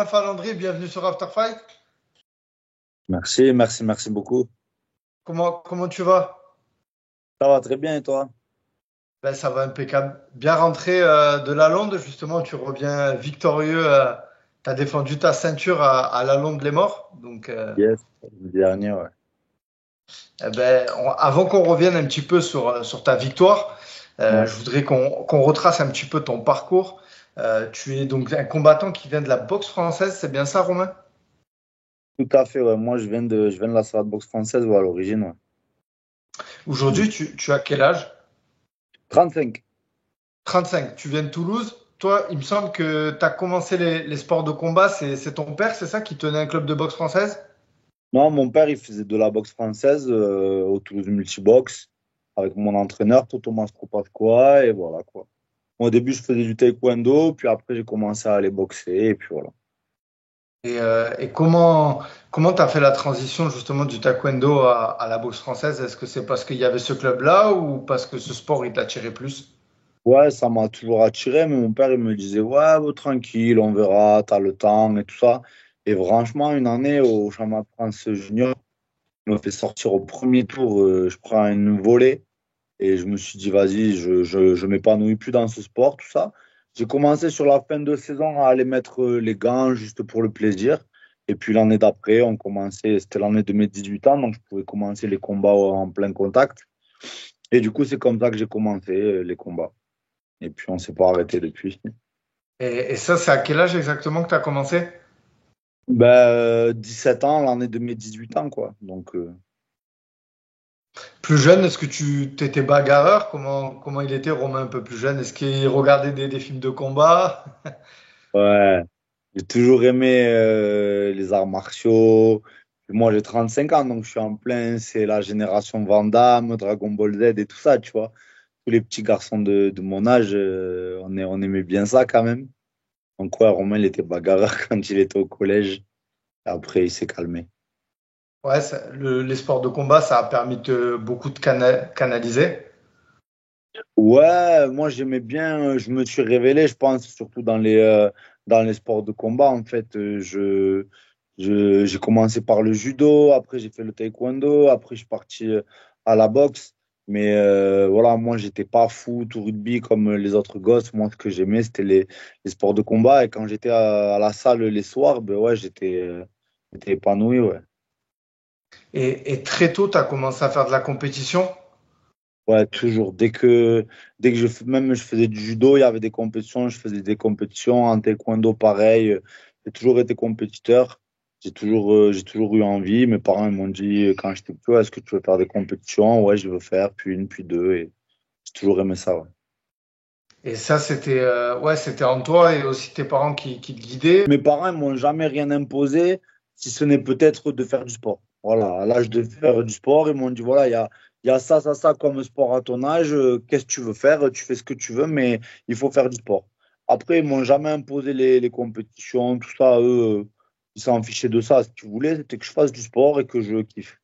Romain Falandry, bienvenue sur After Fight. Merci beaucoup. Comment tu vas? Ça va très bien et toi? Ben, ça va impeccable. Bien rentré de la Londe, justement, tu reviens victorieux. Tu as défendu ta ceinture à la Londe les Morts. Donc, Yes, le dernier, ouais. avant qu'on revienne un petit peu sur ta victoire, Ouais, je voudrais qu'on retrace un petit peu ton parcours. Tu es donc un combattant qui vient de la boxe française, c'est bien ça, Romain? tout à fait, ouais. Moi, je viens de la salle de boxe française, ouais, à l'origine, ouais. Aujourd'hui, tu as quel âge? 35. 35. Tu viens de Toulouse. Toi, il me semble que tu as commencé les sports de combat. C'est ton père, c'est ça, qui tenait un club de boxe française? Non, mon père, il faisait de la boxe française au Toulouse Multibox avec mon entraîneur, Toto Mastro-Pasqua, et voilà, quoi. Moi, au début, je faisais du taekwondo, puis après, j'ai commencé à aller boxer, et puis voilà. Et comment tu as fait la transition justement du taekwondo à la boxe française? Est-ce que c'est parce qu'il y avait ce club-là ou parce que ce sport, il t'attirait plus? Ouais, ça m'a toujours attiré, mais mon père, il me disait, ouais, bon, tranquille, on verra, t'as le temps et tout ça. Et franchement, une année au championnat de France junior, il m'a fait sortir au premier tour, je prends une volée et je me suis dit, vas-y, je m'épanouis plus dans ce sport, tout ça. J'ai commencé sur la fin de saison à aller mettre les gants juste pour le plaisir. Et puis l'année d'après, on commençait, c'était l'année de mes 18 ans, donc je pouvais commencer les combats en plein contact. Et du coup, c'est comme ça que j'ai commencé les combats. Et puis, on s'est pas arrêté depuis. Et ça, c'est à quel âge exactement que tu as commencé? 17 ans, l'année de mes 18 ans, quoi. Donc, Plus jeune, est-ce que tu t'étais bagarreur? Comment il était, Romain, un peu plus jeune? Est-ce qu'il regardait des films de combat? ouais, j'ai toujours aimé les arts martiaux. Puis moi, j'ai 35 ans, donc je suis en plein, c'est la génération Van Damme, Dragon Ball Z et tout ça, tu vois. Tous les petits garçons de mon âge, on aimait bien ça quand même. Donc, ouais, Romain, il était bagarreur quand il était au collège. Après, il s'est calmé. Ouais, les sports de combat, ça a permis de beaucoup de canaliser. Ouais, moi j'aimais bien, je me suis révélé, je pense, surtout dans les sports de combat. En fait, j'ai commencé par le judo, après j'ai fait le taekwondo, après je suis parti à la boxe. Mais voilà, moi j'étais pas foot ou rugby comme les autres gosses. Moi, ce que j'aimais, c'était les sports de combat. Et quand j'étais à la salle les soirs, ben ouais, j'étais épanoui, ouais. Et très tôt, tu as commencé à faire de la compétition. Ouais, toujours. Dès que même je faisais du judo, il y avait des compétitions, je faisais des compétitions en taekwondo, pareil. J'ai toujours été compétiteur. J'ai toujours eu envie. Mes parents ils m'ont dit quand j'étais petit, ouais, est-ce que tu veux faire des compétitions? Ouais, je veux faire, puis une, puis deux. Et j'ai toujours aimé ça, ouais. Et ça, c'était en toi et aussi tes parents qui te guidaient. Mes parents ils m'ont jamais rien imposé, si ce n'est peut-être de faire du sport. Voilà, à l'âge de faire du sport, ils m'ont dit, voilà, il y a ça comme sport à ton âge, qu'est-ce que tu veux faire? Tu fais ce que tu veux, mais il faut faire du sport. Après, ils m'ont jamais imposé les compétitions, tout ça, eux, ils s'en fichaient de ça. Ce qu'ils voulaient, c'était que je fasse du sport et que je kiffe.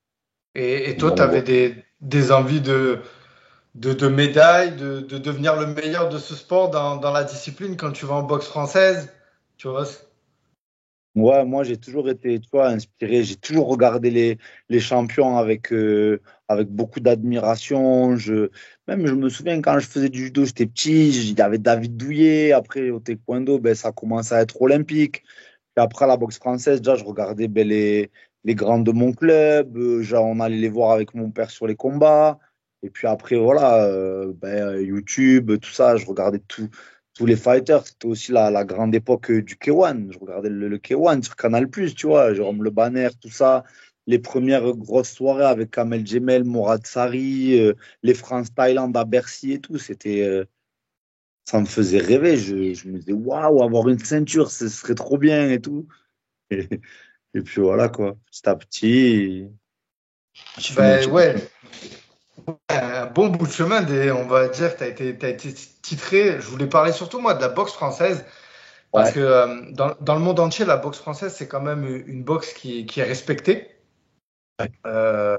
Et toi, tu Voilà, avais voilà. des envies de médailles, de devenir le meilleur de ce sport dans la discipline quand tu vas en boxe française. Tu vois? Ouais, moi j'ai toujours été, tu vois, inspiré. J'ai toujours regardé les champions avec beaucoup d'admiration. Même je me souviens quand je faisais du judo, j'étais petit, il y avait David Douillet. Après au taekwondo, ben, ça commençait à être olympique. Et après la boxe française, déjà je regardais ben, les grands de mon club. Genre, on allait les voir avec mon père sur les combats. Et puis après, voilà, ben, YouTube, tout ça, je regardais tous les fighters. C'était aussi la grande époque du K1. Je regardais le K1 sur Canal+, tu vois, Jérôme Le Banner, tout ça. Les premières grosses soirées avec Kamel Djemel, Morad Sari, les France-Thaïlande à Bercy et tout. Ça me faisait rêver. Je me disais, waouh, avoir une ceinture, ce serait trop bien et tout. Et, et puis voilà, quoi. Petit à petit, je suis Ben monté. ouais, un bon bout de chemin, on va dire, t'as été titré. Je voulais parler surtout, moi, de la boxe française, parce Ouais, que dans le monde entier, la boxe française, c'est quand même une boxe qui est respectée. ouais, Euh,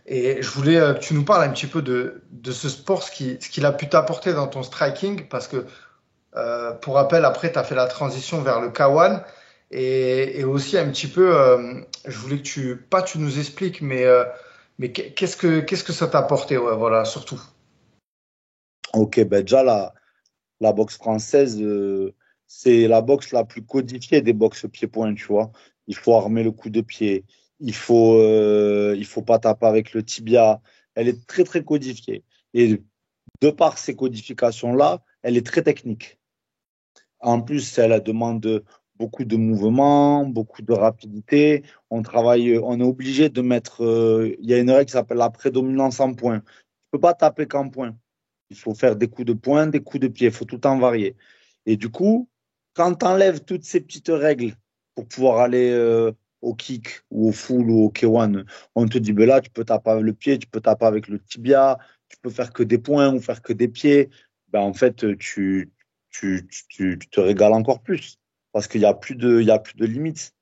et je voulais que tu nous parles un petit peu de ce sport, ce qu'il a pu t'apporter dans ton striking, parce que, pour rappel, après, tu as fait la transition vers le K1. Et aussi un petit peu, je voulais que pas tu nous expliques, mais qu'est-ce que ça t'a apporté, ouais, voilà, surtout. Ok, ben déjà, la boxe française, c'est la boxe la plus codifiée des boxes pied-point, tu vois. Il faut armer le coup de pied, il faut pas taper avec le tibia. Elle est très, très codifiée. Et de par ces codifications-là, elle est très technique. En plus, elle demande beaucoup de mouvements, beaucoup de rapidité. On travaille, on est obligé de mettre, il y a une règle qui s'appelle la prédominance en point. Tu peux pas taper qu'en point. Il faut faire des coups de poing, des coups de pied, il faut tout en varier. Et du coup, quand tu enlèves toutes ces petites règles pour pouvoir aller au kick ou au full ou au K1, on te dit, ben là, tu peux taper avec le pied, tu peux taper avec le tibia, tu peux faire que des poings ou faire que des pieds. Ben, en fait, tu te régales encore plus parce qu'il y a plus de limites.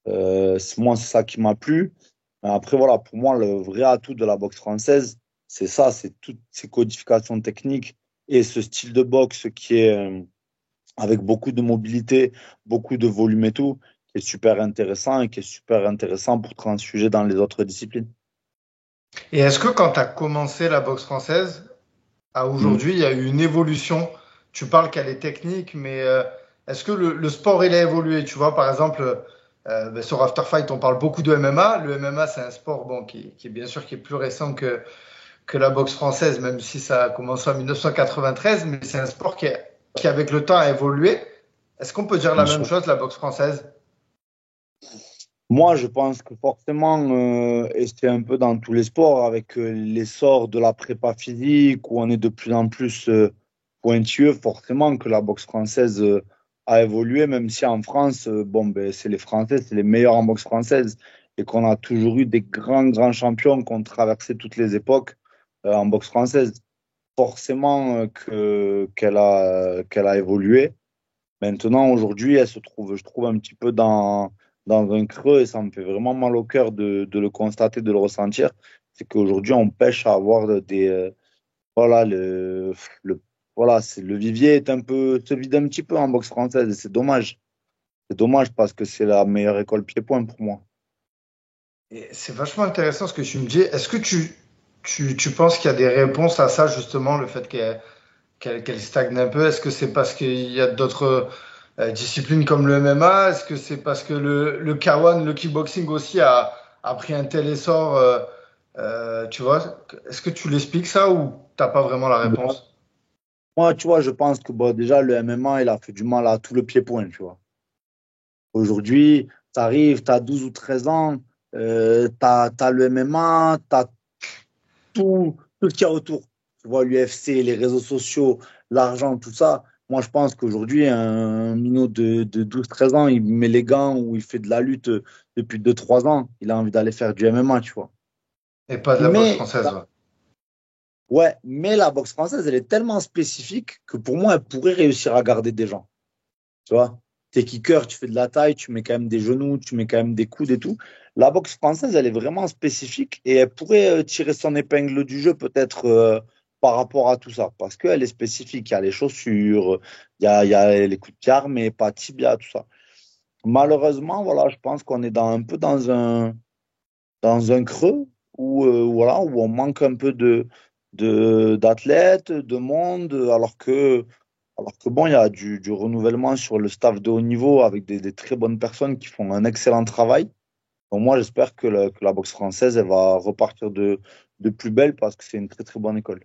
Moi, c'est ça qui m'a plu. Après, voilà, pour moi, le vrai atout de la boxe française, c'est ça, c'est toutes ces codifications techniques et ce style de boxe qui est avec beaucoup de mobilité, beaucoup de volume et tout, qui est super intéressant et qui est super intéressant pour transfuger dans les autres disciplines. Et est-ce que quand tu as commencé la boxe française, à Mm. aujourd'hui, il y a eu une évolution? Tu parles qu'elle est technique, mais est-ce que le sport, il a évolué? Tu vois, par exemple, ben, sur After Fight, on parle beaucoup de MMA. Le MMA, c'est un sport bon, qui est bien sûr qui est plus récent que la boxe française, même si ça a commencé en 1993, mais c'est un sport qui, avec le temps, a évolué. Est-ce qu'on peut dire la Bien même sûr. chose, la boxe française? Moi, je pense que forcément, et c'est un peu dans tous les sports, avec l'essor de la prépa physique, où on est de plus en plus pointilleux, forcément que la boxe française a évolué, même si en France, bon, ben, c'est les Français, c'est les meilleurs en boxe française, et qu'on a toujours eu des grands, grands champions qui ont traversé toutes les époques en boxe française. Forcément qu'elle a évolué. Maintenant, aujourd'hui, elle se trouve, je trouve, un petit peu dans un creux et ça me fait vraiment mal au cœur de le constater, de le ressentir. C'est qu'aujourd'hui, on pêche à avoir voilà, le, voilà, le vivier est un peu, se vide un petit peu en boxe française et c'est dommage. C'est dommage parce que c'est la meilleure école pied-point pour moi. Et c'est vachement intéressant ce que tu me dis. Est-ce que tu penses qu'il y a des réponses à ça, justement, le fait qu'elle stagne un peu? Est-ce que c'est parce qu'il y a d'autres disciplines comme le MMA? Est-ce que c'est parce que le K1, le kickboxing aussi a pris un tel essor tu vois? Est-ce que tu l'expliques ça ou t'as pas vraiment la réponse? Moi, tu vois, je pense que bon, déjà, le MMA, il a fait du mal à tout le pied-point, tu vois. Aujourd'hui, tu arrives, tu as 12 ou 13 ans, tu as, le MMA, tu as tout ce qu'il y a autour. Tu vois, l'UFC, les réseaux sociaux, l'argent, tout ça. Moi, je pense qu'aujourd'hui, un minot de 12 13 ans, il met les gants ou il fait de la lutte depuis 2 3 ans. Il a envie d'aller faire du MMA, tu vois. Et pas de la boxe Mais, française, ouais. ouais, mais la boxe française, elle est tellement spécifique que pour moi, elle pourrait réussir à garder des gens. Tu vois, t'es kicker, tu fais de la taille, tu mets quand même des genoux, tu mets quand même des coudes et tout. La boxe française, elle est vraiment spécifique et elle pourrait tirer son épingle du jeu peut-être par rapport à tout ça parce qu'elle est spécifique. Il y a les chaussures, il y a les coups de pied armés, pas tibia, tout ça. Malheureusement, voilà, je pense qu'on est un peu dans un creux où, voilà, où on manque un peu d'athlètes, de monde, alors que bon, il y a du renouvellement sur le staff de haut niveau avec des très bonnes personnes qui font un excellent travail. Donc moi, j'espère que la boxe française, elle va repartir de plus belle parce que c'est une très très bonne école.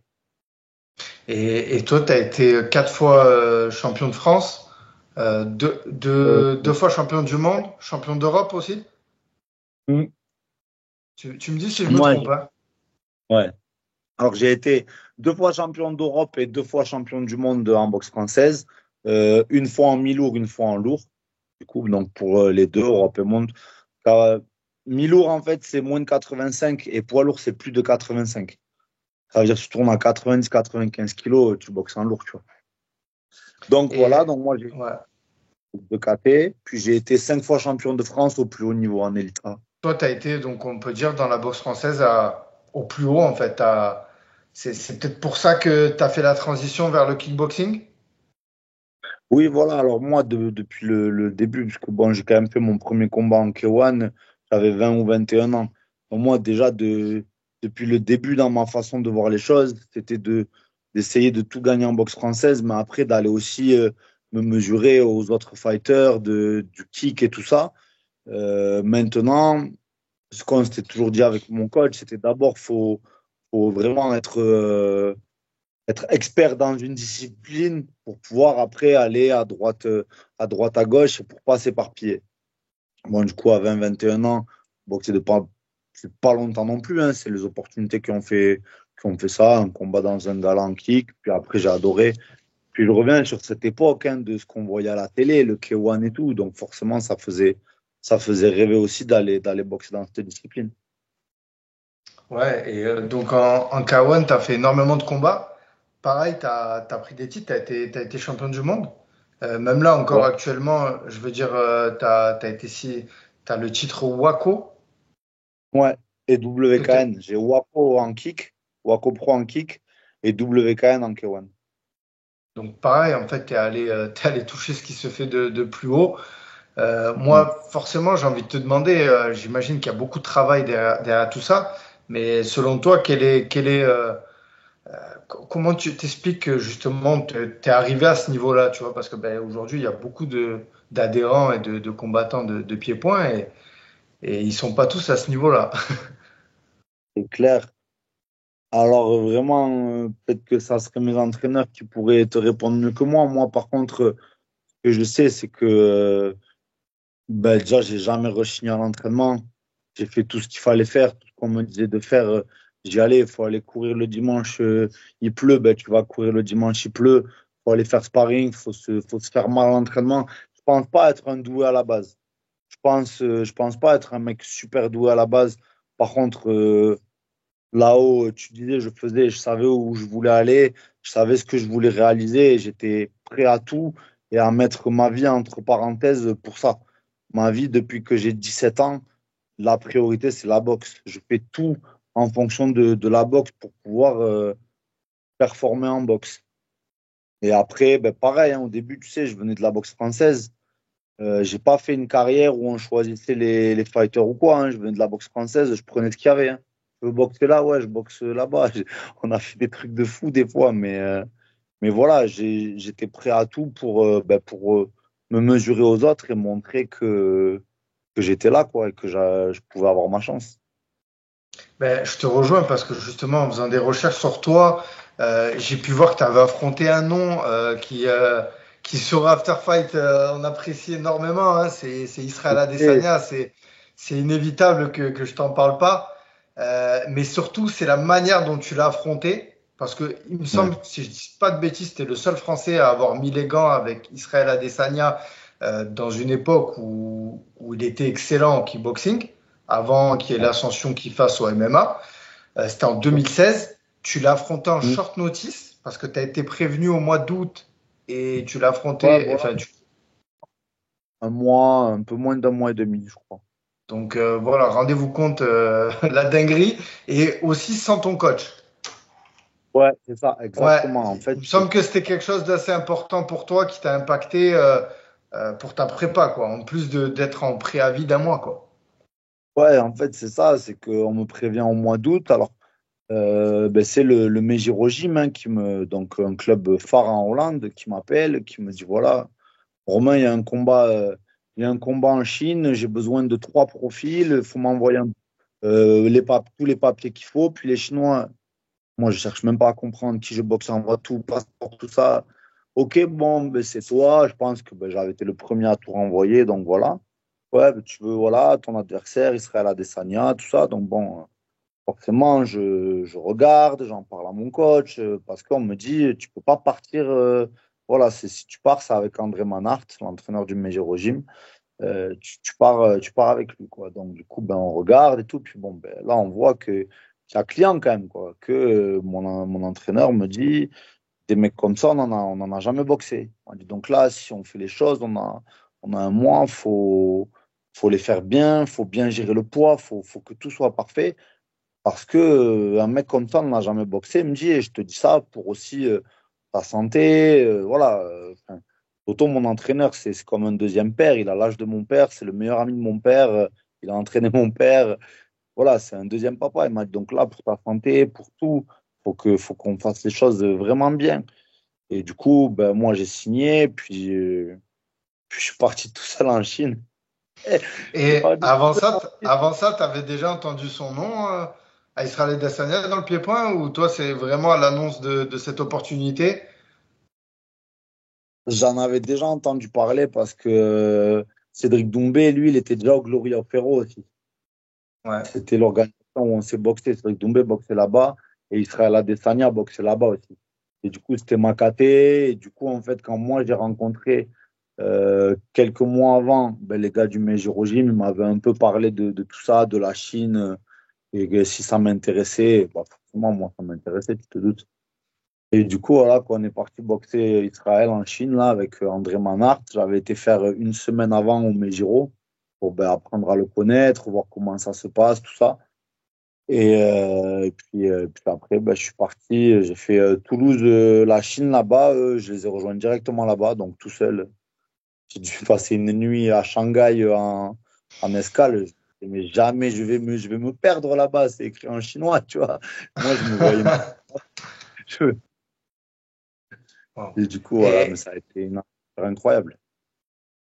Et toi, tu as été 4 fois champion de France, Euh, deux fois champion du monde, champion d'Europe aussi. mm, Tu me dis si je me Moi, trompe, hein. ouais. Alors j'ai été 2 fois champion d'Europe et 2 fois champion du monde en boxe française. Une fois en mi-lourd, une fois en lourd. Du coup, donc pour les deux, Europe et monde. Car, mi-lourd, en fait, c'est moins de 85 et poids lourd, c'est plus de 85. Ça veut dire que tu tournes à 90-95 kilos, tu boxes en lourd, tu vois. Donc voilà, Et donc moi j'ai ouais. de KT, puis j'ai été 5 fois champion de France au plus haut niveau en élite A. Toi, tu as été, donc on peut dire, dans la boxe française au plus haut, en fait. C'est peut-être pour ça que tu as fait la transition vers le kickboxing? Oui, voilà. Alors moi, depuis le début, parce que bon, j'ai quand même fait mon premier combat en K1, j'avais 20 ou 21 ans. Donc moi, déjà, depuis le début, dans ma façon de voir les choses, c'était d'essayer de tout gagner en boxe française, mais après d'aller aussi me mesurer aux autres fighters, du kick et tout ça. Maintenant, ce qu'on s'était toujours dit avec mon coach, c'était d'abord, faut vraiment être expert dans une discipline pour pouvoir après aller à droite, à gauche et pour pas s'éparpiller. Bon, du coup, à 20, 21 ans, bon, c'est pas longtemps non plus, hein, c'est les opportunités qui ont fait ça, un combat dans un gala en kick, puis après j'ai adoré. Puis je reviens sur cette époque hein, de ce qu'on voyait à la télé, le K1 et tout, donc forcément ça faisait rêver aussi d'aller boxer dans cette discipline. Ouais, et donc en K1, tu as fait énormément de combats. Pareil, tu as pris des titres, t'as été champion du monde. Même là, encore Ouais, actuellement, je veux dire, t'as été si, t'as le titre WACO. ouais. Et Que t'es- WKN, j'ai Waco en kick, Waco Pro en kick et WKN en K1. Donc pareil, en fait, t'es allé toucher ce qui se fait de plus haut. Mm. Moi, forcément, j'ai envie de te demander, j'imagine qu'il y a beaucoup de travail derrière tout ça, mais selon toi, comment tu t'expliques que justement t'es arrivé à ce niveau-là, tu vois, parce que ben, aujourd'hui, il y a beaucoup d'adhérents et de combattants de pied-point et ils sont pas tous à ce niveau-là. C'est clair. Alors vraiment, peut-être que ça serait mes entraîneurs qui pourraient te répondre mieux que moi. Moi, par contre, ce que je sais, c'est que ben, déjà, j'ai jamais rechigné à l'entraînement. J'ai fait tout ce qu'il fallait faire, tout ce qu'on me disait de faire. J'y allais, il faut aller courir le dimanche, il pleut, ben, tu vas courir le dimanche, il pleut. Il faut aller faire sparring, faut se faire mal à l'entraînement. Je pense pas être un doué à la base. Je pense pas être un mec super doué à la base. Par contre, là-haut, tu disais, je savais où je voulais aller, je savais ce que je voulais réaliser, et j'étais prêt à tout et à mettre ma vie entre parenthèses pour ça. Ma vie, depuis que j'ai 17 ans, la priorité, c'est la boxe. Je fais tout en fonction de la boxe pour pouvoir performer en boxe. Et après, ben, pareil, hein, au début, tu sais, je venais de la boxe française. J'ai pas fait une carrière où on choisissait les fighters ou quoi, hein. Je venais de la boxe française, je prenais ce qu'il y avait, hein. Je veux boxer là, ouais, je boxe là-bas. On a fait des trucs de fou des fois, mais voilà, j'étais prêt à tout pour me mesurer aux autres et montrer que j'étais là, quoi, et que je pouvais avoir ma chance. Ben, je te rejoins parce que justement, en faisant des recherches sur toi, j'ai pu voir que tu avais affronté un nom qui sur After Fight, on apprécie énormément, hein, c'est Israël Et, Adesanya. C'est inévitable que je t'en parle pas. Mais surtout, c'est la manière dont tu l'as affronté. Parce que il me ouais, semble, si je dis pas de bêtises, tu es le seul Français à avoir mis les gants avec Israël Adesanya dans une époque où il était excellent en kickboxing, avant qu'il y ait ouais. l'ascension qu'il fasse au MMA. C'était en 2016. Tu l'as affronté en Mm. short notice parce que tu as été prévenu au mois d'août et tu l'as Ouais, affronté. voilà, Enfin, un mois, un peu moins d'un mois et demi, je crois. donc voilà, rendez-vous compte la dinguerie et aussi sans ton coach. Ouais, c'est ça, Ouais, exactement. En fait, il me semble que c'était quelque chose d'assez important pour toi qui t'a impacté pour ta prépa, quoi. En plus d'être en préavis d'un mois, quoi. c'est ça, c'est qu'on me prévient au mois d'août. Alors, ben, c'est le Mejirojim hein, donc un club phare en Hollande, qui m'appelle, qui me dit voilà, Romain, il y a un combat en Chine, j'ai besoin de trois profils, il faut m'envoyer tous les papiers qu'il faut, puis les Chinois, moi je cherche même pas à comprendre qui je boxe, envoie tout, passeport, tout ça. Ok, bon, ben, c'est toi, je pense que ben, j'avais été le premier à tout renvoyer, donc voilà. Ouais, ben, tu veux, voilà, ton adversaire, Israël Adesanya, tout ça, donc bon. Forcément, je regarde, j'en parle à mon coach, parce qu'on me dit, tu peux pas partir. Voilà, si tu pars, c'est avec André Manhart, l'entraîneur du Major Gym. Tu pars avec lui, quoi. Donc, du coup, ben, on regarde et tout. Puis bon, ben, là, on voit qu'il y a client quand même, quoi. Que mon entraîneur me dit, des mecs comme ça, on en a jamais boxé. On dit, donc là, si on fait les choses, on a un mois, faut les faire bien, faut bien gérer le poids, faut que tout soit parfait. Parce que un mec comme ça, on n'a jamais boxé, il me dit, et je te dis ça pour aussi ta santé, voilà. Enfin, Toto, mon entraîneur, c'est comme un deuxième père. Il a l'âge de mon père, c'est le meilleur ami de mon père. Il a entraîné mon père. Voilà, c'est un deuxième papa. Il m'a dit, donc là, pour ta santé, pour tout, faut qu'on fasse les choses vraiment bien. Et du coup, ben, moi, j'ai signé, puis je suis parti tout seul en Chine. J'ai Et pas dit tout seul en Chine. avant ça, tu avais déjà entendu son nom, à Israël Adesanya dans le pied-point, ou toi, c'est vraiment à l'annonce de cette opportunité? J'en avais déjà entendu parler parce que Cédric Doumbé, lui, il était déjà au Gloria Ferro aussi. Ouais. C'était l'organisation où on s'est boxé. Cédric Doumbé boxait là-bas et Israël Adesanya boxait là-bas aussi. Et du coup, c'était Makaté. Et du coup, en fait, quand moi, j'ai rencontré quelques mois avant ben, les gars du Meiji Gym, ils m'avaient un peu parlé de tout ça, de la Chine, et que si ça m'intéressait, bah, forcément, moi, ça m'intéressait, tu te doutes. Et du coup, voilà, quand on est parti boxer Israël en Chine, là, avec André Manhart, j'avais été faire une semaine avant au Mejiro pour ben, apprendre à le connaître, voir comment ça se passe, tout ça. Et puis après, ben, je suis parti, j'ai fait Toulouse, la Chine là-bas, je les ai rejoints directement là-bas, donc tout seul. J'ai dû passer une nuit à Shanghai en escale. Mais jamais je vais me perdre là-bas, c'est écrit en chinois, tu vois. Moi, je me voyais. Wow. Et du coup, voilà, mais Et ça a été une affaire incroyable.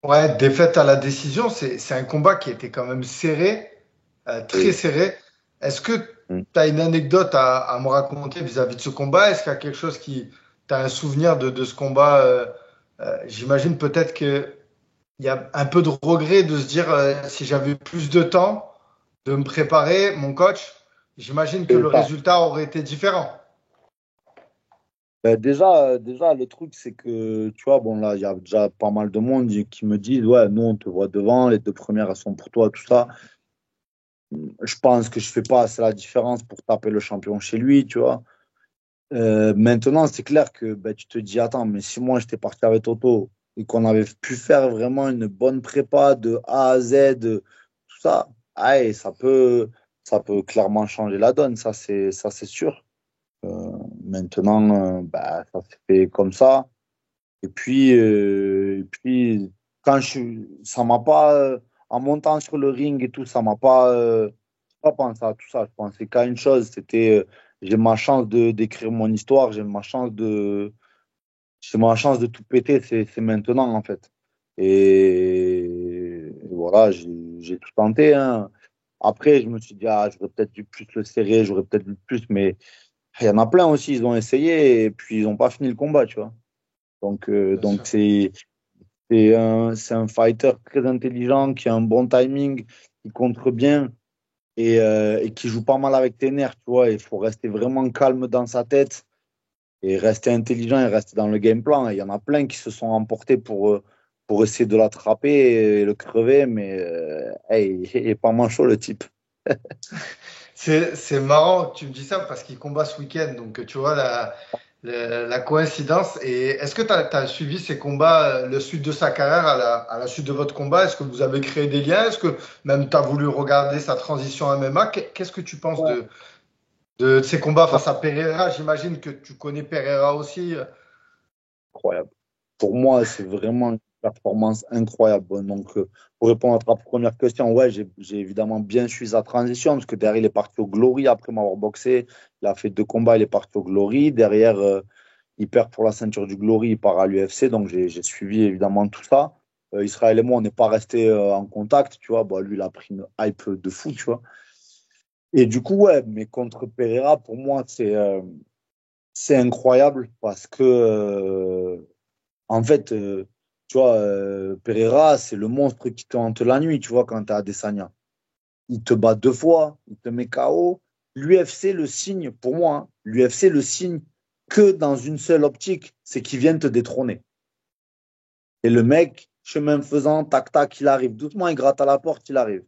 ouais, défaite à la décision, c'est un combat qui était quand même serré, très Oui. serré. Est-ce que Mm. tu as une anecdote à me raconter vis-à-vis de ce combat? Est-ce qu'il y a quelque chose qui, tu as un souvenir de ce combat? J'imagine peut-être qu'il y a un peu de regret de se dire si j'avais eu plus de temps de me préparer, mon coach, j'imagine que le C'est ça. résultat aurait été différent. Ben, déjà, le truc, c'est que, tu vois, bon, là, il y a déjà pas mal de monde qui me disent, ouais, nous, on te voit devant, les deux premières, elles sont pour toi, tout ça. Je pense que je fais pas assez la différence pour taper le champion chez lui, tu vois. Maintenant, c'est clair que ben, tu te dis, attends, mais si moi, j'étais parti avec Toto et qu'on avait pu faire vraiment une bonne prépa de A à Z, tout ça, ouais, ça peut clairement changer la donne, ça, c'est sûr. Maintenant, bah, ça s'est fait comme ça. Et puis ça m'a pas, en montant sur le ring et tout, ça m'a pas pensé à tout ça. Je pensais qu'à une chose, c'était, j'ai ma chance de d'écrire mon histoire, j'ai ma chance de tout péter, c'est maintenant en fait. Et voilà, j'ai tout tenté, hein. Après, je me suis dit, ah, j'aurais peut-être dû plus le serrer, j'aurais peut-être dû plus, mais il y en a plein aussi, ils ont essayé et puis ils n'ont pas fini le combat, tu vois. Bien Donc sûr. c'est un fighter très intelligent, qui a un bon timing, qui contre bien et qui joue pas mal avec tes nerfs, tu vois. Il faut rester vraiment calme dans sa tête et rester intelligent et rester dans le game plan. Et il y en a plein qui se sont emportés pour essayer de l'attraper et le crever, mais hey, il est pas manchot le type. C'est marrant que tu me dis ça parce qu'il combat ce week-end. Donc, tu vois la coïncidence. Et est-ce que tu as, suivi ces combats, le suite de sa carrière à la suite de votre combat? Est-ce que vous avez créé des liens? Est-ce que même tu as voulu regarder sa transition MMA? Qu'est-ce que tu penses Ouais. de ces combats face à Pereira? J'imagine que tu connais Pereira aussi. Incroyable. Pour moi, c'est vraiment une performance incroyable. Bon, donc, pour répondre à ta première question, ouais, j'ai évidemment bien suivi sa transition parce que derrière, il est parti au Glory après m'avoir boxé. Il a fait deux combats, il est parti au Glory. Derrière, il perd pour la ceinture du Glory, il part à l'UFC. Donc, j'ai suivi évidemment tout ça. Israël et moi, on n'est pas restés en contact, tu vois. Bon, lui, il a pris une hype de fou, tu vois. Et du coup, ouais, mais contre Pereira, pour moi, c'est incroyable parce que en fait, tu vois, Pereira, c'est le monstre qui te hante la nuit, tu vois, quand tu es à Adesanya. Il te bat deux fois, il te met KO. L'UFC le signe, pour moi, hein, l'UFC le signe que dans une seule optique, c'est qu'il vient te détrôner. Et le mec, chemin faisant, tac, tac, il arrive. Doucement, il gratte à la porte, il arrive.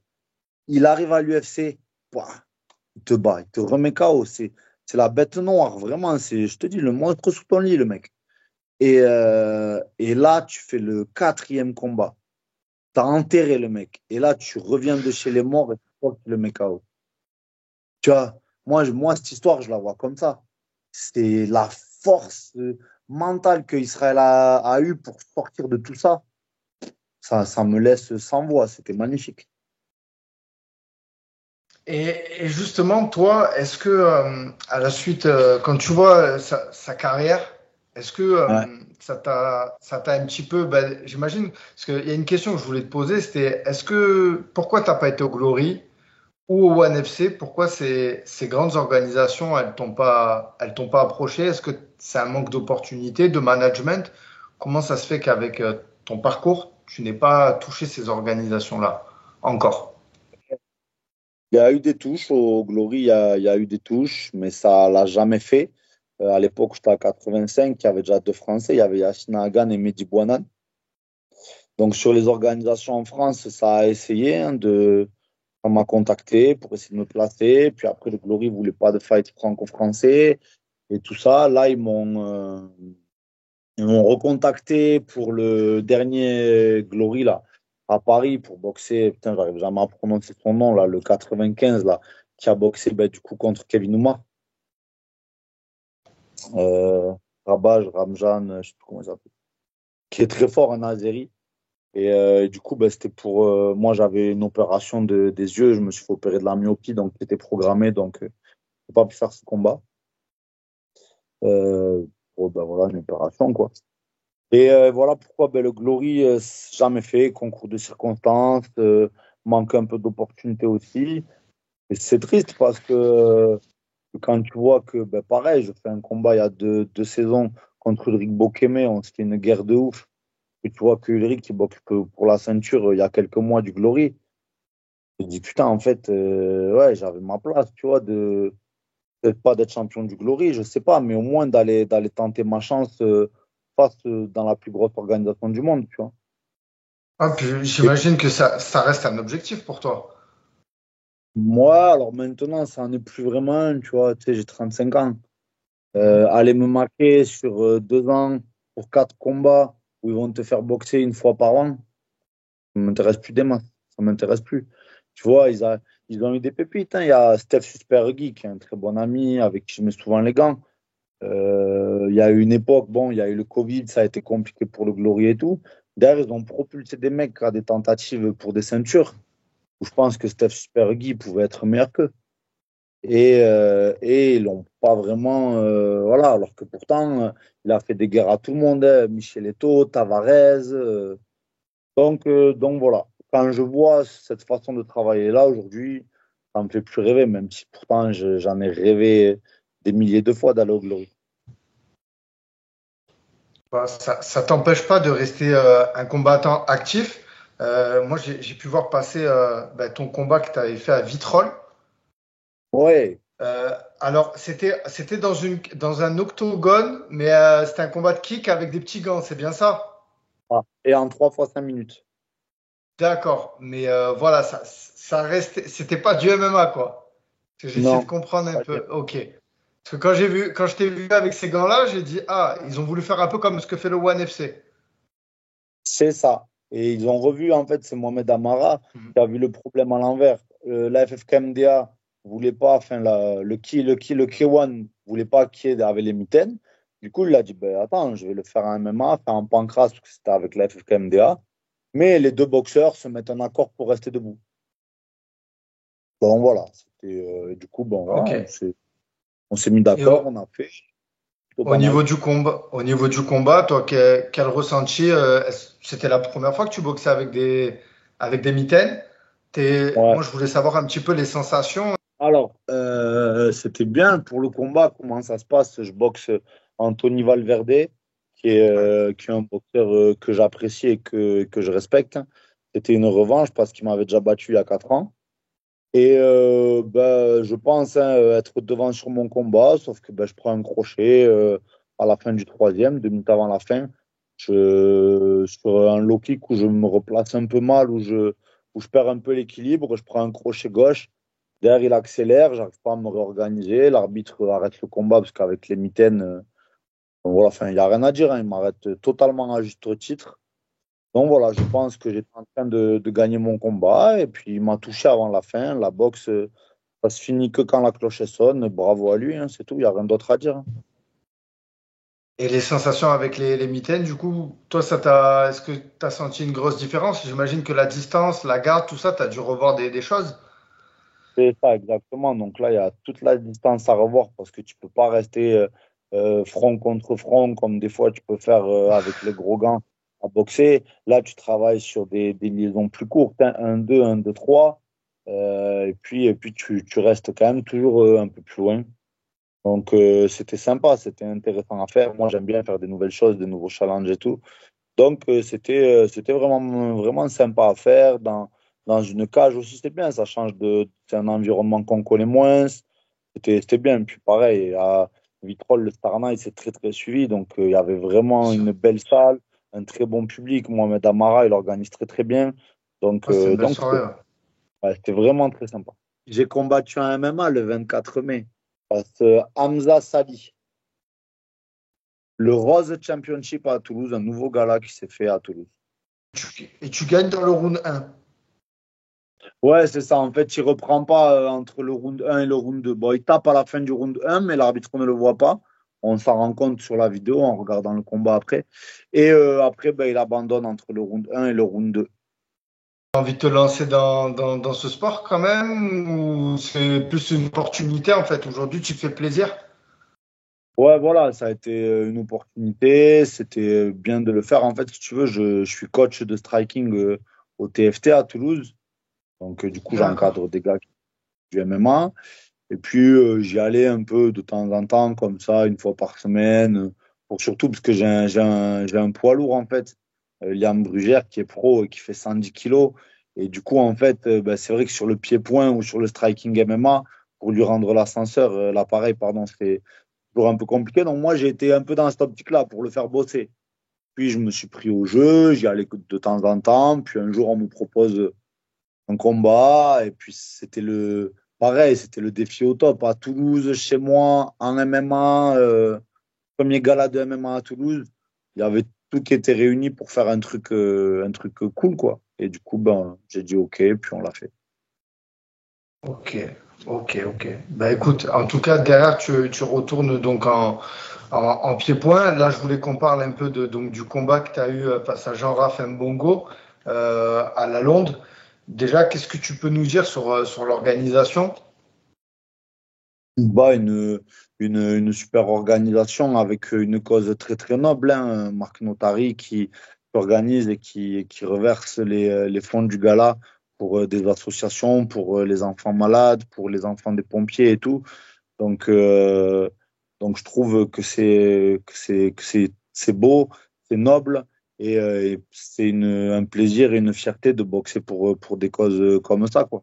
Il arrive à l'UFC, il te bat, il te remet KO. C'est la bête noire, vraiment. Je te dis, le monstre sous ton lit, le mec. Et là, tu fais le quatrième combat. Tu as enterré le mec. Et là, tu reviens de chez les morts et tu portes le mec KO. Tu vois, moi, cette histoire, je la vois comme ça. C'est la force. mental qu'Israël a eu pour sortir de tout ça, ça me laisse sans voix. C'était magnifique. Et justement, toi, est-ce que à la suite, quand tu vois sa carrière, est-ce que Ouais. ça t'a un petit peu, ben, j'imagine, parce qu'il y a une question que je voulais te poser, c'était pourquoi t'as pas été au Glory ou au ONE FC? Pourquoi ces grandes organisations, elles t'ont pas approché? Est-ce que c'est un manque d'opportunité, de management? Comment ça se fait qu'avec ton parcours, tu n'aies pas touché ces organisations-là encore? Il y a eu des touches au Glory, il y a eu des touches, mais ça l'a jamais fait. À l'époque, j'étais à 85, il y avait déjà deux Français, il y avait Yacine Hagan et Mehdi Bouanan. Donc sur les organisations en France, ça a essayé on m'a contacté pour essayer de me placer. Puis après, le Glory ne voulait pas de fight franco-français et tout ça. Là, ils m'ont recontacté pour le dernier Glory là, à Paris pour boxer. Putain, j'arrive jamais à prononcer son nom là, le 95 là, qui a boxé ben, du coup contre Kevin Ouma. Euh, Rabaj, Ramjan, je sais plus comment il s'appelle, qui est très fort en Azérie. Et du coup, ben, c'était pour. Moi, j'avais une opération des yeux. Je me suis fait opérer de la myopie, donc c'était programmé. Donc, je n'ai pas pu faire ce combat. Euh, ben, voilà, une opération, quoi. Et voilà pourquoi ben, le Glory, jamais fait. Concours de circonstances, manque un peu d'opportunité aussi. Et c'est triste parce que quand tu vois que, ben, pareil, je fais un combat il y a deux saisons contre Ulrich Bokeme, on se fait une guerre de ouf. Et tu vois que Ulrich, il boxe pour la ceinture il y a quelques mois du Glory. Je me dis, putain, en fait, ouais, j'avais ma place, tu vois, peut-être pas d'être champion du Glory, je sais pas, mais au moins d'aller tenter ma chance face dans la plus grosse organisation du monde, tu vois. Ah, puis Et j'imagine que ça reste un objectif pour toi. moi, alors maintenant, ça n'en est plus vraiment un, tu vois, tu sais, j'ai 35 ans. Mhm. Aller me marquer sur 2 ans pour 4 combats où ils vont te faire boxer une fois par an, ça m'intéresse plus des masses, ça m'intéresse plus. Tu vois, ils ont eu des pépites, hein. Il y a Steph Suspergui, qui est un très bon ami, avec qui je mets souvent les gants. Il y a eu une époque, bon, il y a eu le Covid, ça a été compliqué pour le Glory et tout. D'ailleurs, ils ont propulsé des mecs à des tentatives pour des ceintures, où je pense que Steph Supergui pouvait être meilleur qu'eux. Et ils l'ont pas vraiment. Voilà, alors que pourtant, il a fait des guerres à tout le monde, hein, Michel Eto'o, Tavares. Donc voilà. Quand je vois cette façon de travailler là aujourd'hui, ça me fait plus rêver, même si pourtant j'en ai rêvé des milliers de fois d'aller au Glory. Bah, ça t'empêche pas de rester un combattant actif. Moi, j'ai pu voir passer bah, ton combat que tu avais fait à Vitrolles. Ouais. Alors, c'était dans un octogone, mais c'était un combat de kick avec des petits gants, c'est bien ça? Ah, et en 3 fois 5 minutes. D'accord, mais voilà, ça restait, c'était pas du MMA, quoi. Parce que j'essaie de Non. comprendre un peu. Ok. Parce que quand je t'ai vu avec ces gants-là, j'ai dit, ah, ils ont voulu faire un peu comme ce que fait le ONE FC. C'est ça. Et ils ont revu, en fait, c'est Mohamed Amara Mhm. qui a vu le problème à l'envers. La FFKMDA voulait pas, enfin, le K1 voulait pas qu'il y ait avec les mitaines. Du coup, il a dit, ben, attends, je vais le faire en MMA, faire un pancras, parce que c'était avec la FFKMDA. Mais les deux boxeurs se mettent en accord pour rester debout. Donc voilà. Du coup, bon, voilà, Ok. on s'est mis Et d'accord, on a fait. Plutôt au pas mal. niveau du combat, toi, quel ressenti, c'était la première fois que tu boxais avec des mitaines? Ouais. Moi, je voulais savoir un petit peu les sensations. Alors, c'était bien pour le combat. Comment ça se passe? Je boxe Anthony Valverde, Ouais. qui est un boxeur que j'apprécie et que je respecte. C'était une revanche parce qu'il m'avait déjà battu il y a 4 ans. Et ben, je pense hein, être devant sur mon combat, sauf que ben, je prends un crochet à la fin du troisième, 2 minutes avant la fin. Sur un low kick où je me replace un peu mal, où je perds un peu l'équilibre, je prends un crochet gauche. Derrière, il accélère, j'arrive pas à me réorganiser. L'arbitre arrête le combat parce qu'avec les mitaines, voilà, enfin, il n'y a rien à dire, hein, il m'arrête totalement à juste titre. Donc voilà, je pense que j'étais en train de gagner mon combat et puis il m'a touché avant la fin. La boxe, ça se finit que quand la cloche sonne. Bravo à lui, hein, c'est tout, il n'y a rien d'autre à dire, hein. Et les sensations avec les mitaines, du coup, toi, est-ce que tu as senti une grosse différence? J'imagine que la distance, la garde, tout ça, tu as dû revoir des choses. C'est ça, exactement. Donc là, il y a toute la distance à revoir parce que tu peux pas rester front contre front comme des fois tu peux faire avec les gros gants à boxer. Là, tu travailles sur des liaisons plus courtes, hein, 1-2, 1-2, 3. Et puis tu restes quand même toujours un peu plus loin. Donc, c'était sympa, c'était intéressant à faire. Moi, j'aime bien faire des nouvelles choses, des nouveaux challenges et tout. Donc, c'était vraiment, vraiment sympa à faire dans une cage aussi. C'était bien, ça change c'est un environnement qu'on connaît moins. C'était bien. Puis, pareil, à Vitrolles, le Star Night, c'est très, très suivi. Donc, il y avait Bien vraiment sûr. une belle salle, un très bon public. Mohamed Amara, il organise très, très bien. Donc, Ouais, c'était une belle donc soirée. Ouais. c'était vraiment très sympa. J'ai combattu un MMA le 24 mai face à Hamza Sali. Le Rose Championship à Toulouse, un nouveau gala qui s'est fait à Toulouse. Et tu gagnes dans le round 1. Ouais, c'est ça. En fait, il reprend pas entre le round 1 et le round 2. Bon, il tape à la fin du round 1, mais l'arbitre ne le voit pas. On s'en rend compte sur la vidéo en regardant le combat après. Et après, ben, il abandonne entre le round 1 et le round 2. T'as envie de te lancer dans ce sport quand même, ou c'est plus une opportunité en fait? Aujourd'hui, tu te fais plaisir? Ouais, voilà, ça a été une opportunité. C'était bien de le faire. En fait, si tu veux, je suis coach de striking au TFT à Toulouse. Donc, du coup, D'accord. j'encadre des gars qui font du MMA. Et puis, j'y allais un peu de temps en temps, comme ça, une fois par semaine, pour surtout parce que j'ai un poids lourd, en fait, Liam Brugère, qui est pro et qui fait 110 kilos. Et du coup, en fait, ben, c'est vrai que sur le pied-point ou sur le striking MMA, pour lui rendre l'appareil, pardon, c'est toujours un peu compliqué. Donc, moi, j'ai été un peu dans cette optique-là pour le faire bosser. Puis, je me suis pris au jeu, j'y allais de temps en temps. Puis, un jour, on me propose un combat. Et puis, pareil, c'était le défi au top. À Toulouse, chez moi, en MMA, premier gala de MMA à Toulouse, il y avait tout qui était réuni pour faire un truc cool, quoi. Et du coup, ben, j'ai dit OK, puis on l'a fait. Ok, ok. Bah écoute, en tout cas, derrière, tu retournes donc en pied-point. Là, je voulais qu'on parle un peu donc, du combat que tu as eu face à Jean-Raph Mbongo à la Londe. Déjà, qu'est-ce que tu peux nous dire sur l'organisation? Bah, une super organisation avec une cause très, très noble, hein. Marc Notary qui organise et qui reverse les fonds du gala pour des associations, pour les enfants malades, pour les enfants des pompiers et tout. Donc, je trouve que c'est beau, c'est noble et c'est un plaisir et une fierté de boxer pour des causes comme ça, quoi.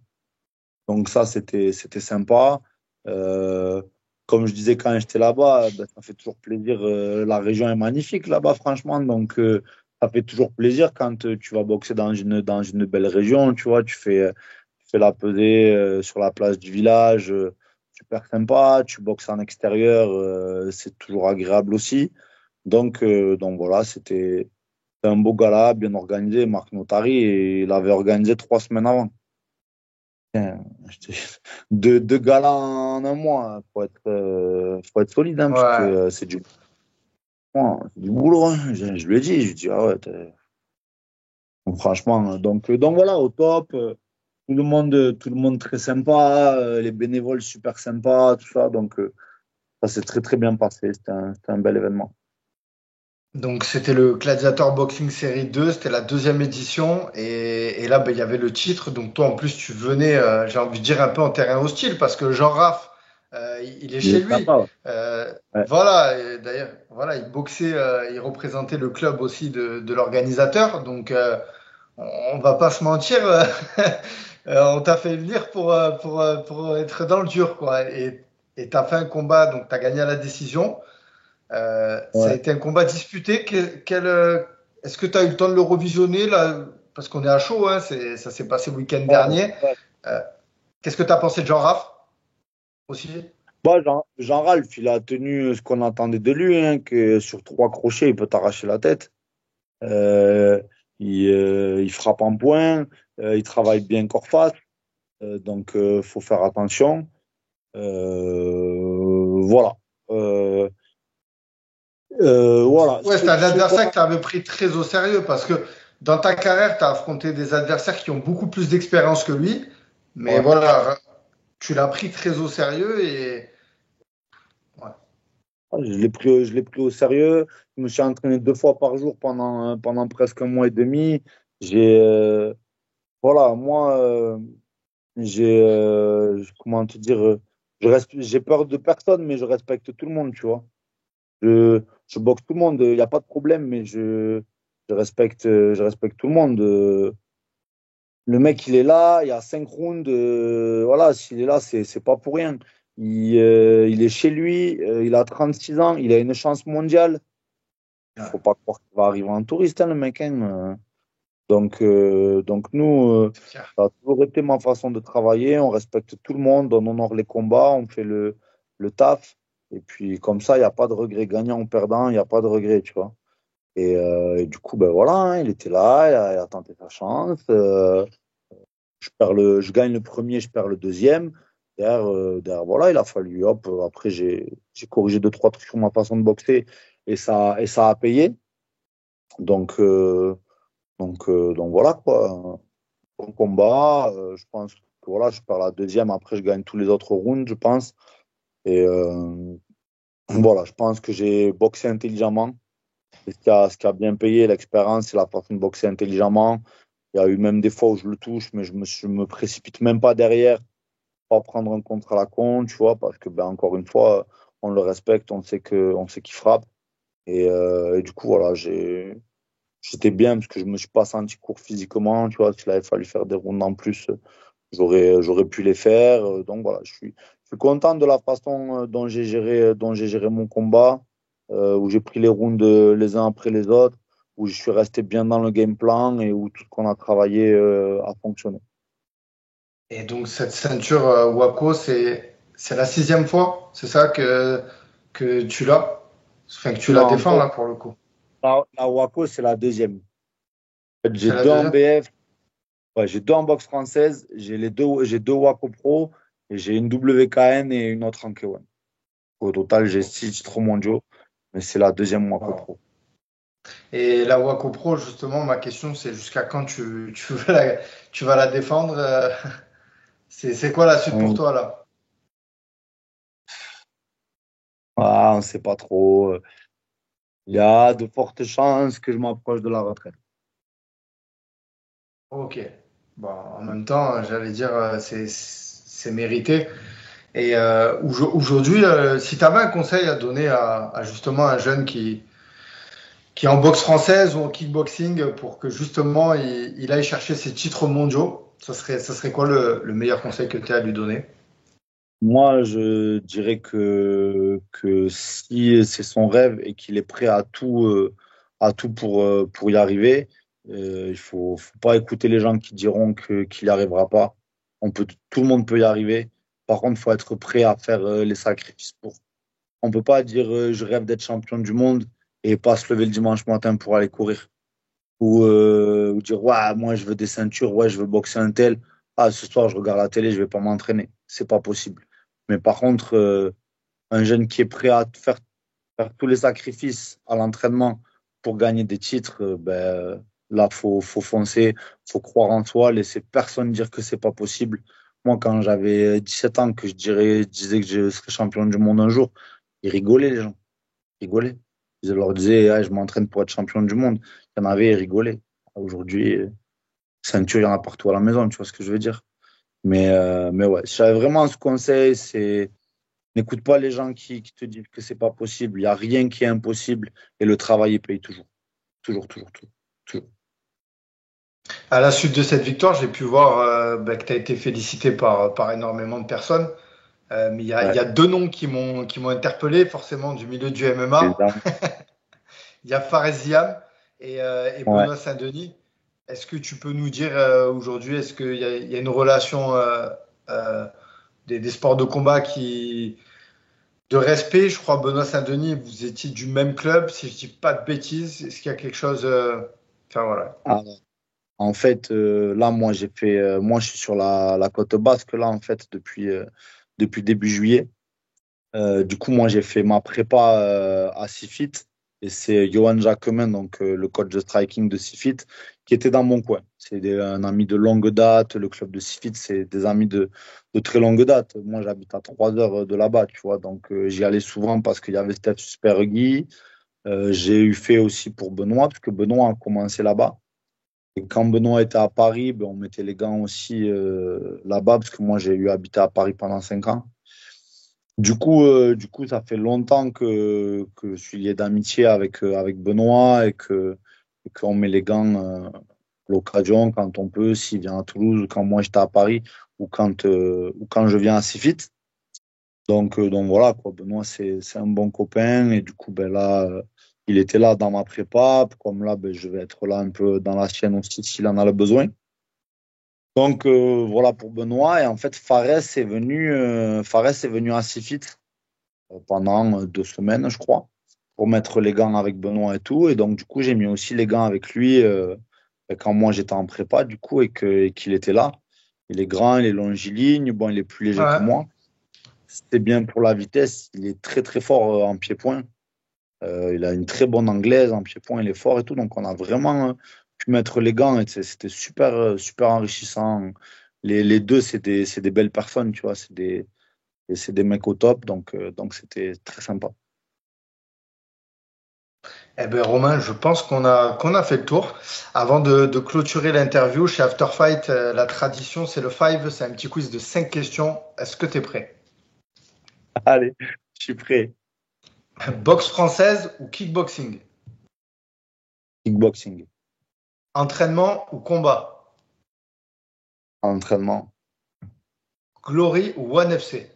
Donc ça, c'était sympa. Euh, Comme je disais quand j'étais là-bas, ben, ça fait toujours plaisir. La région est magnifique là-bas, franchement. Donc ça fait toujours plaisir quand tu vas boxer dans une belle région. Tu vois, tu fais la pesée sur la place du village. Super sympa. Tu boxes en extérieur. C'est toujours agréable aussi. Donc voilà, c'était un beau gala, bien organisé. Marc Notary, et il avait organisé 3 semaines avant. Putain, deux galas en un mois, faut être solide, hein, parce que Ouais. c'est du boulot, hein. Je lui ai dit, je lui ai dit, ah ouais, donc, franchement, donc voilà, au top, tout le monde très sympa, les bénévoles super sympas, tout ça, donc ça s'est très très bien passé, c'était un bel événement. Donc c'était le Gladiator Boxing Série 2, c'était la deuxième édition et là ben, il y avait le titre. Donc toi en plus tu venais, j'ai envie de dire un peu en terrain hostile parce que Jean-Raph, il est Il chez est lui. sympa, ouais. Ouais. Voilà, et d'ailleurs voilà, il boxait, il représentait le club aussi de l'organisateur. Donc on va pas se mentir, on t'a fait venir pour être dans le dur quoi. Et t'as fait un combat, donc t'as gagné à la décision. Ça a Ouais. été un combat disputé. Est-ce que tu as eu le temps de le revisionner là? Parce qu'on est à chaud, hein, ça s'est passé le week-end Ouais, dernier. ouais. Euh, Qu'est-ce que tu as pensé de Jean-Raph aussi? Bon, Jean-Ralph, il a tenu ce qu'on attendait de lui, hein, que sur 3 crochets, il peut t'arracher la tête. Euh, il frappe en point, il travaille bien corps face, donc faut faire attention. Voilà. Euh, Voilà. Ouais, c'est un adversaire que tu avais pris très au sérieux parce que dans ta carrière, tu as affronté des adversaires qui ont beaucoup plus d'expérience que lui. Mais Ouais. voilà, tu l'as pris très au sérieux et ouais. Je l'ai pris au sérieux. Je me suis entraîné 2 fois par jour pendant presque un mois et demi. J'ai, voilà, moi, comment te dire, j'ai peur de personne, mais je respecte tout le monde, tu vois. Je boxe tout le monde, il n'y a pas de problème, mais je respecte tout le monde. Le mec, il est là, il y a 5 rounds. Voilà, s'il est là, c'est pas pour rien. Il est chez lui, il a 36 ans, il a une chance mondiale. Il Ouais, faut pas croire qu'il va arriver en touriste, hein, le mec, hein. Donc nous, c'est clair. ça a toujours été ma façon de travailler. On respecte tout le monde, on honore les combats, on fait le taf. Et puis comme ça, il n'y a pas de regret gagnant ou perdant, il n'y a pas de regret, tu vois. Et du coup, ben voilà, hein, il était là, il a tenté sa chance. Je gagne le premier, je perds le deuxième. Derrière, voilà, il a fallu, hop, après j'ai corrigé 2, 3 trucs sur ma façon de boxer et ça a payé. Donc, donc voilà quoi. Bon combat. Je pense que voilà, je perds la deuxième. Après, je gagne tous les autres rounds, je pense. Et voilà, je pense que j'ai boxé intelligemment. Et ce qui a bien payé, l'expérience, c'est la façon de boxer intelligemment. Il y a eu même des fois où je le touche, mais je me précipite même pas derrière, pas prendre un contre à la con, tu vois, parce que ben encore une fois, on le respecte, on sait qu'il frappe. Et du coup, voilà, j'étais bien parce que je me suis pas senti court physiquement, tu vois. S'il avait fallu faire des rounds en plus, j'aurais pu les faire. Donc voilà, je suis content de la façon dont j'ai géré mon combat, où j'ai pris les rounds les uns après les autres, où je suis resté bien dans le game plan et où tout ce qu'on a travaillé a fonctionné. Et donc cette ceinture Waco, c'est la sixième fois, c'est ça que tu l'as, enfin que tu la Non, défends là pour le coup. la WACO, c'est la deuxième. En fait, j'ai C'est la deux en deuxième? BF, ouais, j'ai deux en boxe française, j'ai deux WACO Pro, et j'ai une WKN et une autre en K1. Au total, j'ai 6 titres mondiaux, mais c'est la deuxième WACO Wow. Pro. Et la Waco Pro, justement, ma question c'est jusqu'à quand tu vas la défendre c'est quoi la suite pour On toi là? on sait pas trop. Il y a de fortes chances que je m'approche de la retraite. Ok. Bon, en même temps, j'allais dire, c'est mérité. Et aujourd'hui, si tu avais un conseil à donner à justement un jeune qui est en boxe française ou en kickboxing pour que justement il aille chercher ses titres mondiaux, ça serait quoi le meilleur conseil que tu as à lui donner? Moi, je dirais que si c'est son rêve et qu'il est prêt à tout pour y arriver, faut pas écouter les gens qui diront qu'il n'y arrivera pas. Tout le monde peut y arriver. Par contre, il faut être prêt à faire les sacrifices pour. On peut pas dire je rêve d'être champion du monde et pas se lever le dimanche matin pour aller courir. Ou dire ouais, moi je veux des ceintures, ouais, je veux boxer un tel. Ah, ce soir, je regarde la télé, je vais pas m'entraîner. C'est pas possible. Mais par contre, un jeune qui est prêt à faire tous les sacrifices à l'entraînement pour gagner des titres, ben, là, faut foncer, faut croire en soi, laisser personne dire que c'est pas possible. Moi, quand j'avais 17 ans, que je disais que je serais champion du monde un jour, ils rigolaient, les gens. Ils rigolaient. Ils leur disaient, ah, je m'entraîne pour être champion du monde. Il y en avait, ils rigolaient. Aujourd'hui, ceinture, il y en a partout à la maison, tu vois ce que je veux dire. Mais ouais, si j'avais vraiment ce conseil, c'est n'écoute pas les gens qui te disent que c'est pas possible. Il n'y a rien qui est impossible et le travail, il paye toujours. Toujours, toujours, toujours. Toujours. À la suite de cette victoire, j'ai pu voir bah, que tu as été félicité par énormément de personnes. Mais il Ouais, y a deux noms qui m'ont interpellé, forcément, du milieu du MMA. évidemment. Il y a Fares Ziam et Ouais. Benoît Saint-Denis. Est-ce que tu peux nous dire aujourd'hui, est-ce qu'il y a une relation euh, des sports de combat de respect? Je crois, Benoît Saint-Denis, vous étiez du même club, si je dis pas de bêtises. Est-ce qu'il y a quelque chose enfin voilà. Ah, en fait, là, moi, je suis sur la côte basque, là, en fait, depuis début juillet. Du coup, moi, j'ai fait ma prépa à Sifit. Et c'est Johan Jacquemin, donc le coach de striking de Sifit, qui était dans mon coin. Un ami de longue date. Le club de Sifit, c'est des amis de très longue date. Moi, j'habite à 3 heures de là-bas, tu vois. Donc, j'y allais souvent parce qu'il y avait Steph Supergui. J'ai eu fait aussi pour Benoît, parce que Benoît a commencé là-bas. Et quand Benoît était à Paris, ben, on mettait les gants aussi là-bas, parce que moi, j'ai eu habité à Paris pendant 5 ans. Du coup, ça fait longtemps que je suis lié d'amitié avec Benoît et qu'on met les gants l'occasion quand on peut, s'il vient à Toulouse, ou quand moi j'étais à Paris, ou quand je viens à Sifit. Donc voilà, quoi. Benoît, c'est un bon copain. Et du coup, ben là, il était là dans ma prépa. Comme là, ben, je vais être là un peu dans la sienne aussi s'il en a le besoin. Donc voilà pour Benoît. Et en fait, Fares est venu à Sifit pendant 2 semaines, je crois, pour mettre les gants avec Benoît et tout. Et donc, du coup, j'ai mis aussi les gants avec lui quand moi j'étais en prépa, du coup, et qu'il était là. Il est grand, il est longiligne, bon, il est plus léger que Ouais. moi. C'était bien pour la vitesse. Il est très, très fort en pied-point. Il a une très bonne anglaise en pied-point, il est fort et tout. Donc, on a vraiment pu mettre les gants et c'était super, super enrichissant. Les deux, c'est des belles personnes, tu vois. C'est des mecs au top. Donc c'était très sympa. Eh ben Romain, je pense qu'on a fait le tour. Avant de clôturer l'interview, chez After Fight, la tradition, c'est le five, c'est un petit quiz de 5 questions. Est-ce que tu es prêt? Allez, je suis prêt. Boxe française ou kickboxing? Kickboxing, Entraînement ou combat? entraînement. Glory ou One FC?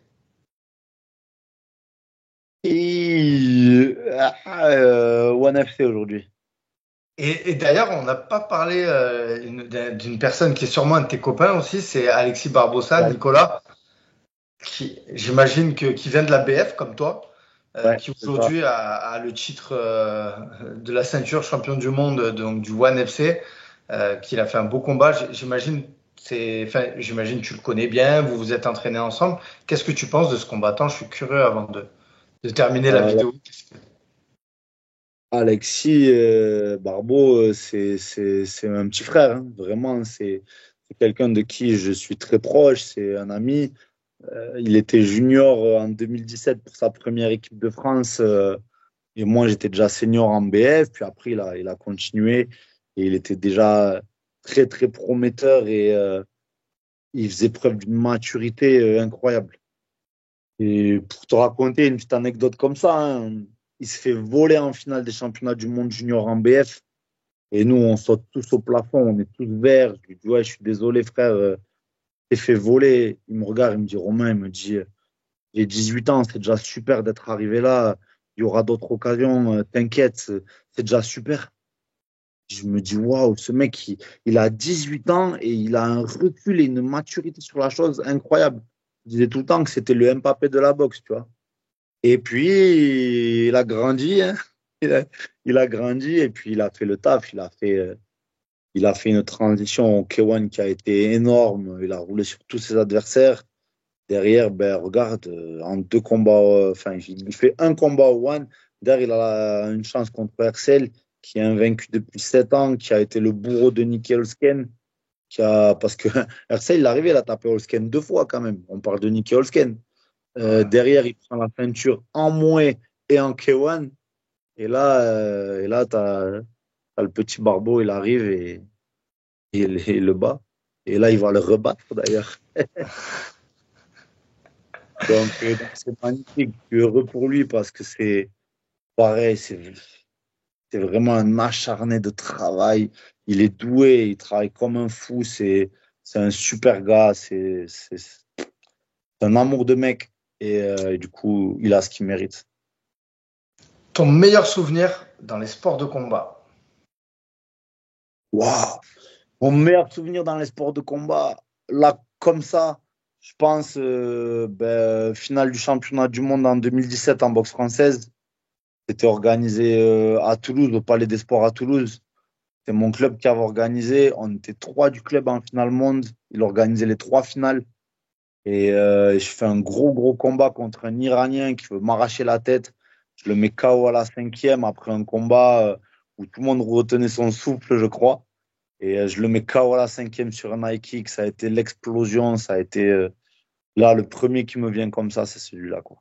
Et One FC aujourd'hui. Et d'ailleurs, on n'a pas parlé d'une personne qui est sûrement un de tes copains aussi, c'est Alexis Barbossa, Ouais, Nicolas, qui vient de la BF comme toi, ouais, qui c'est ça. aujourd'hui a le titre de la ceinture champion du monde donc du One FC, qu'il a fait un beau combat. J'imagine tu le connais bien, vous vous êtes entraînés ensemble. Qu'est-ce que tu penses de ce combattant? Je suis curieux avant de terminer la Euh, vidéo. Alexis Barbeau, c'est un petit frère, hein. Vraiment, c'est quelqu'un de qui je suis très proche. C'est un ami. Il était junior en 2017 pour sa première équipe de France. Et moi, j'étais déjà senior en BF. Puis après, il a continué. Et il était déjà très, très prometteur. Et il faisait preuve d'une maturité incroyable. Et pour te raconter une petite anecdote comme ça, hein, il se fait voler en finale des championnats du monde junior en BF. Et nous, on saute tous au plafond, on est tous verts. Je lui dis, ouais, je suis désolé, frère, t'es fait voler. Il me regarde, il me dit, Romain, il me dit, j'ai 18 ans, c'est déjà super d'être arrivé là. Il y aura d'autres occasions, t'inquiète, c'est déjà super. Je me dis, waouh, ce mec, il a 18 ans et il a un recul et une maturité sur la chose incroyable. Je disais tout le temps que c'était le Mbappé de la boxe, tu vois. Et puis, il a grandi, hein. Il a, il a grandi et puis il a fait le taf. Il a fait une transition au K1 qui a été énorme. Il a roulé sur tous ses adversaires. Derrière, ben, regarde, en 2 combats, enfin, il fait un combat au One. Derrière, il a une chance contre Hersel, qui est invaincu depuis 7 ans, qui a été le bourreau de Nicky Holsken. Parce que Hersel, il est arrivé, il a tapé Holsken 2 fois quand même. On parle de Nicky Holsken. Ouais. Derrière, il prend la ceinture en moins et en K1. Et là t'as le petit Barbeau, il arrive et il le bat. Et là, il va le rebattre d'ailleurs. Donc, c'est magnifique. Je suis heureux pour lui parce que c'est pareil, c'est vraiment un acharné de travail. Il est doué, il travaille comme un fou. C'est un super gars. C'est un amour de mec. Et du coup, il a ce qu'il mérite. Ton meilleur souvenir dans les sports de combat? Waouh! Mon meilleur souvenir dans les sports de combat, là, comme ça, je pense, ben, finale du championnat du monde en 2017 en boxe française. C'était organisé à Toulouse, au Palais des Sports à Toulouse. C'est mon club qui avait organisé. On était 3 du club en finale monde. Il organisait les 3 finales. Et je fais un gros, gros combat contre un Iranien qui veut m'arracher la tête. Je le mets KO à la cinquième après un combat où tout le monde retenait son souffle, je crois. Et je le mets KO à la cinquième sur un high kick. Ça a été l'explosion. Ça a été là le premier qui me vient comme ça, c'est celui-là, quoi.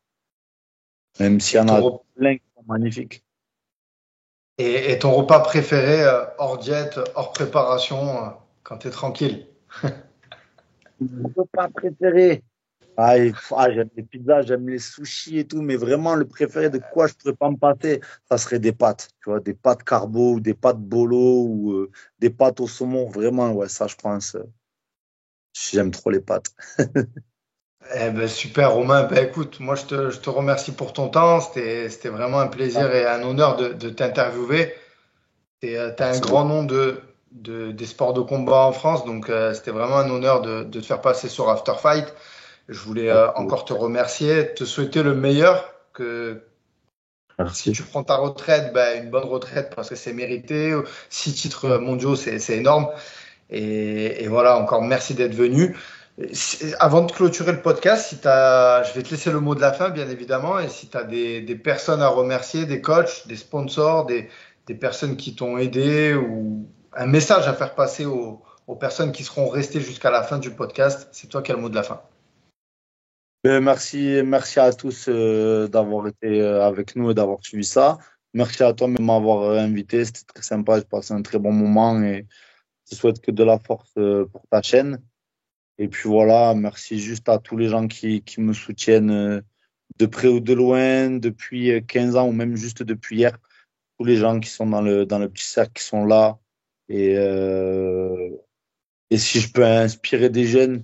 Même s'il y Et en a ton, plein qui sont magnifiques. et ton repas préféré, hors diète, hors préparation, quand tu es tranquille? Mon repas préféré. Ah, j'aime les pizzas, j'aime les sushis et tout, mais vraiment le préféré de quoi je pourrais pas me passer, ça serait des pâtes, tu vois, des pâtes carbo ou des pâtes bolo ou des pâtes au saumon, vraiment, ouais, ça je pense, j'aime trop les pâtes. Eh ben, super, Romain. Ben, écoute, moi, je te remercie pour ton temps. C'était vraiment un plaisir et un honneur de t'interviewer. Tu as un Merci grand beaucoup. nom des sports de combat en France, donc c'était vraiment un honneur de te faire passer sur After Fight. Je voulais Merci. encore te remercier, te souhaiter le meilleur, que si Merci. tu prends ta retraite, ben, une bonne retraite parce que c'est mérité. 6 titres mondiaux, c'est énorme. Et voilà, encore merci d'être venu. Avant de clôturer le podcast, si je vais te laisser le mot de la fin, bien évidemment, et si tu as des personnes à remercier, des coachs, des sponsors, des personnes qui t'ont aidé ou un message à faire passer aux personnes qui seront restées jusqu'à la fin du podcast, c'est toi qui as le mot de la fin. Ben, merci à tous d'avoir été avec nous et d'avoir suivi ça. Merci à toi de m'avoir invité, c'était très sympa, j'ai passé un très bon moment et je te souhaite que de la force pour ta chaîne. Et puis voilà, merci juste à tous les gens qui me soutiennent de près ou de loin, depuis 15 ans ou même juste depuis hier. Tous les gens qui sont dans le petit cercle qui sont là. Et, euh, et si je peux inspirer des jeunes,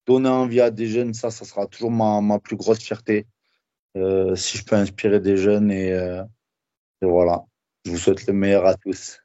donner envie à des jeunes, ça sera toujours ma plus grosse fierté. Si je peux inspirer des jeunes et voilà. Je vous souhaite le meilleur à tous.